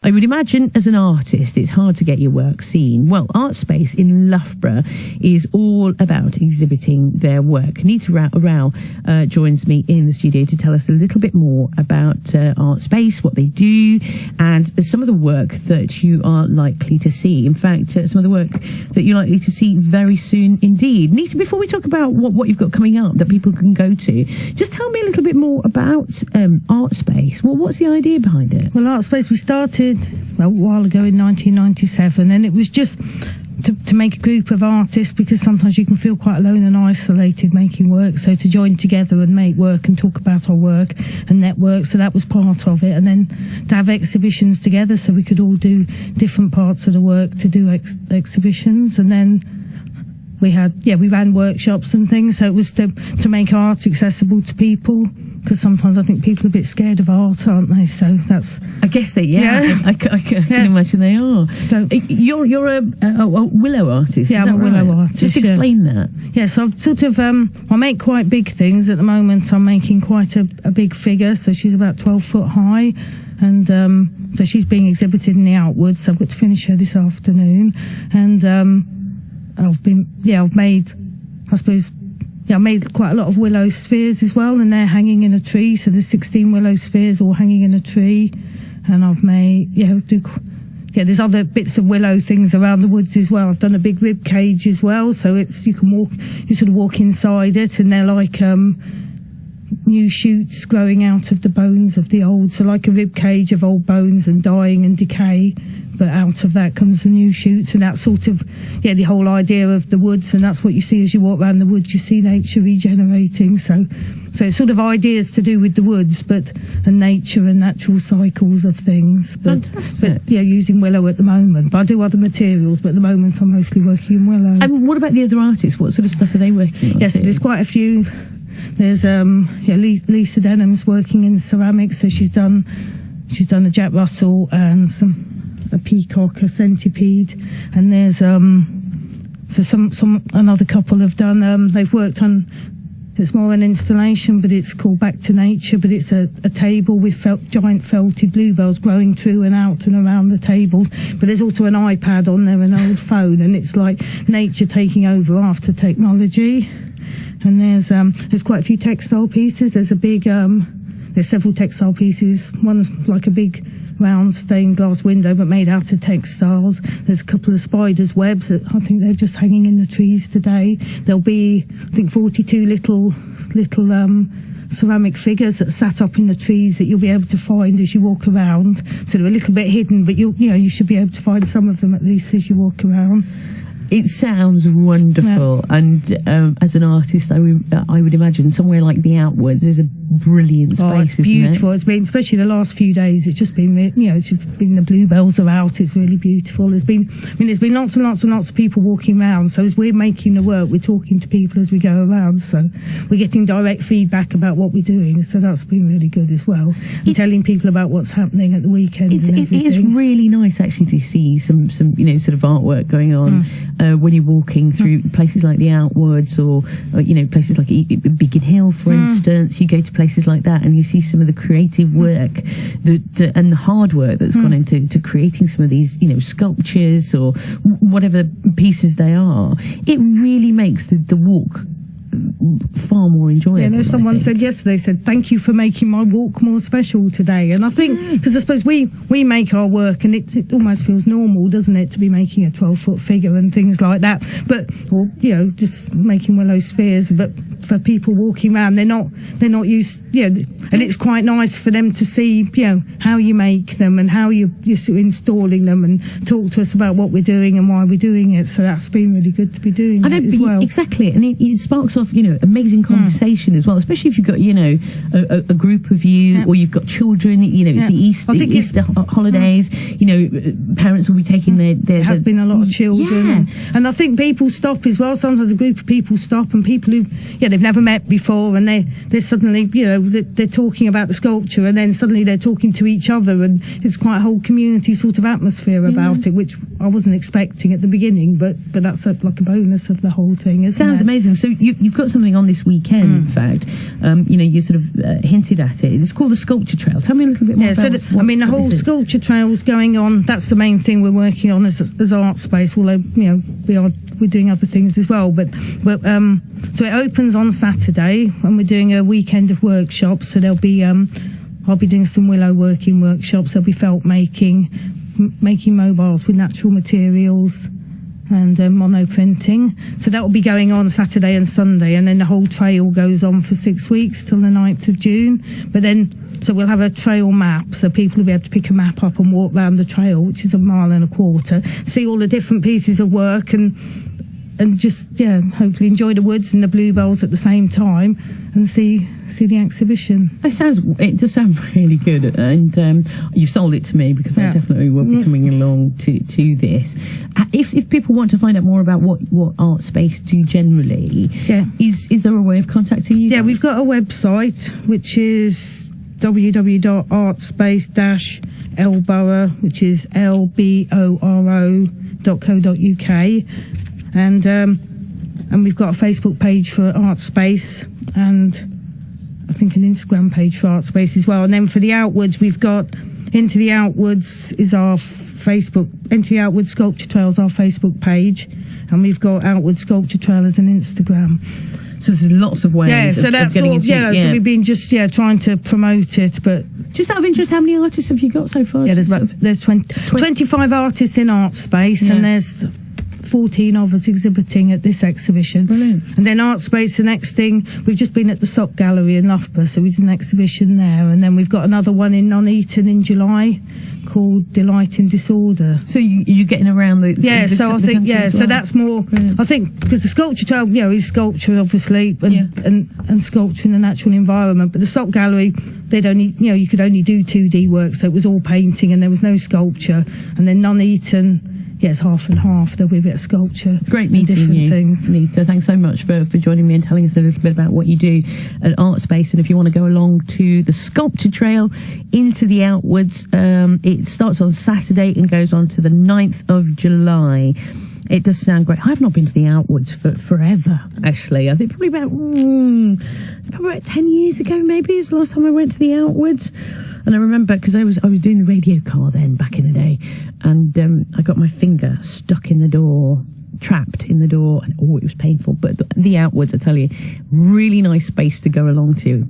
I would imagine as an artist, it's hard to get your work seen. Well, Artspace in Loughborough is all about exhibiting their work. Nita Rao joins me in the studio to tell us a little bit more about Artspace, what they do, and some of the work that you are likely to see. In fact, some of the work that you're likely to see very soon indeed. Nita, before we talk about what you've got coming up that people can go to, just tell me a little bit more about Artspace. Well, what's the idea behind it? Well, Artspace, we started a while ago in 1997, and it was just to make a group of artists, because sometimes you can feel quite alone and isolated making work, so to join together and make work and talk about our work and network, so that was part of it. And then to have exhibitions together so we could all do different parts of the work to do exhibitions. And then we ran workshops and things, so it was to make art accessible to people, because sometimes I think people are a bit scared of art, aren't they? So that's... I guess they, I can imagine they are. So you're a willow artist, yeah, I'm a willow artist. Just explain that. Yeah, so I've sort of, I make quite big things. At the moment I'm making quite a big figure, so she's about 12 foot high, and so she's being exhibited in the Outwoods, so I've got to finish her this afternoon. And I've made quite a lot of willow spheres as well, and they're hanging in a tree. So there's 16 willow spheres all hanging in a tree. And I've made, there's other bits of willow things around the woods as well. I've done a big rib cage as well. So you sort of walk inside it, and they're like new shoots growing out of the bones of the old. So like a rib cage of old bones and dying and decay. But out of that comes the new shoots, and that's sort of, the whole idea of the woods, and that's what you see as you walk around the woods. You see nature regenerating, so it's sort of ideas to do with the woods, and nature and natural cycles of things. Fantastic. But using willow at the moment. But I do other materials, but at the moment I'm mostly working in willow. And what about the other artists? What sort of stuff are they working on? Yes, there's quite a few. There's Lisa Denham's working in ceramics, so she's done a Jack Russell and a peacock, a centipede, and there's another couple have done. They've worked on. It's more an installation, but it's called Back to Nature. But it's a table with giant felted bluebells growing through and out and around the tables. But there's also an iPad on there, an old phone, and it's like nature taking over after technology. And there's quite a few textile pieces. There's several textile pieces. One's like a big round stained glass window, but made out of textiles. There's a couple of spiders' webs that I think they're just hanging in the trees today. There'll be, I think, 42 little ceramic figures that sat up in the trees that you'll be able to find as you walk around. So they're a little bit hidden, but you should be able to find some of them at least as you walk around. It sounds wonderful, and as an artist, I would imagine somewhere like the Outwoods is a brilliant space. It's beautiful. It's been, especially the last few days. It's just been, it's just been, the bluebells are out. It's really beautiful. There's been lots and lots and lots of people walking around. So as we're making the work, we're talking to people as we go around. So we're getting direct feedback about what we're doing. So that's been really good as well. And telling people about what's happening at the weekend. It is really nice actually to see some sort of artwork going on. When you're walking through places like the Outwoods or places like Beacon Hill, for instance, you go to places like that and you see some of the creative work and the hard work that's gone into creating some of these, sculptures or whatever pieces they are. It really makes the walk far more enjoyable. Yeah, someone said yesterday, thank you for making my walk more special today. And I think, because I suppose we make our work and it almost feels normal, doesn't it, to be making a 12-foot figure and things like that, or just making willow spheres. But for people walking around, they're not used, and it's quite nice for them to see, how you make them and how you're installing them, and talk to us about what we're doing and why we're doing it. So that's been really good to be doing that as well. Exactly, and it sparks off, amazing conversation as well, especially if you've got, a group of you, or you've got children, it's the Easter holidays, parents will be taking their... There has been a lot of children. And I think people stop as well. Sometimes a group of people stop, and people who, they've never met before, and they're suddenly, they're talking about the sculpture, and then suddenly they're talking to each other, and it's quite a whole community sort of atmosphere about it, which I wasn't expecting at the beginning, but that's like a bonus of the whole thing, isn't it? Sounds amazing. So you've got some something on this weekend, in fact. You sort of hinted at it. It's called the Sculpture Trail. Tell me a little bit more about the whole Sculpture Trail's going on. That's the main thing we're working on as Artspace, although, we're doing other things as well. But so it opens on Saturday, and we're doing a weekend of workshops. So there'll be, I'll be doing some willow working workshops. There'll be felt making mobiles with natural materials, and mono printing. So that will be going on Saturday and Sunday, and then the whole trail goes on for 6 weeks till the 9th of June. But then, so we'll have a trail map, so people will be able to pick a map up and walk around the trail, which is 1.25 miles, see all the different pieces of work, and just, hopefully enjoy the woods and the bluebells at the same time, and see the exhibition. It does sound really good, and you've sold it to me, because I definitely will be coming along to this. If people want to find out more about what Artspace do generally, is there a way of contacting you? Yeah, we've got a website, which is www.artspace-Loughborough, which is lboro.co.uk. And we've got a Facebook page for Artspace, and I think an Instagram page for Artspace as well. And then for the Outwoods, we've got Into the Outwoods is our Facebook, Into the Outwoods Sculpture Trail is our Facebook page, and we've got Outwoods Sculpture Trail as an Instagram. So there's lots of ways of getting into it. So we've been just trying to promote it. But just out of interest, how many artists have you got so far? Yeah, there's 25 artists in Artspace, and there's 14 of us exhibiting at this exhibition. Brilliant. And then Artspace, the next thing, we've just been at the Sock Gallery in Loughborough, so we did an exhibition there, and then we've got another one in Nuneaton in July called Delight in Disorder. So you're getting around the so that's more. Brilliant. I think because the Sculpture Trail, is sculpture obviously, and sculpture in the natural environment, but the Sock Gallery, they'd only, you could only do 2D work, so it was all painting and there was no sculpture. And then Nuneaton, it's half and half. There'll be a bit of sculpture. Great meeting different you, things. Nita. Thanks so much for joining me and telling us a little bit about what you do at Artspace. And if you want to go along to the Sculpture Trail into the Outwoods, it starts on Saturday and goes on to the 9th of July. It does sound great. I've not been to the Outwoods for forever, actually. I think probably about 10 years ago, maybe, is the last time I went to the Outwoods. And I remember, because I was doing the radio car then, back in the day, and I got my finger stuck in the door, trapped in the door, and it was painful. But the Outwoods, I tell you, really nice space to go along to.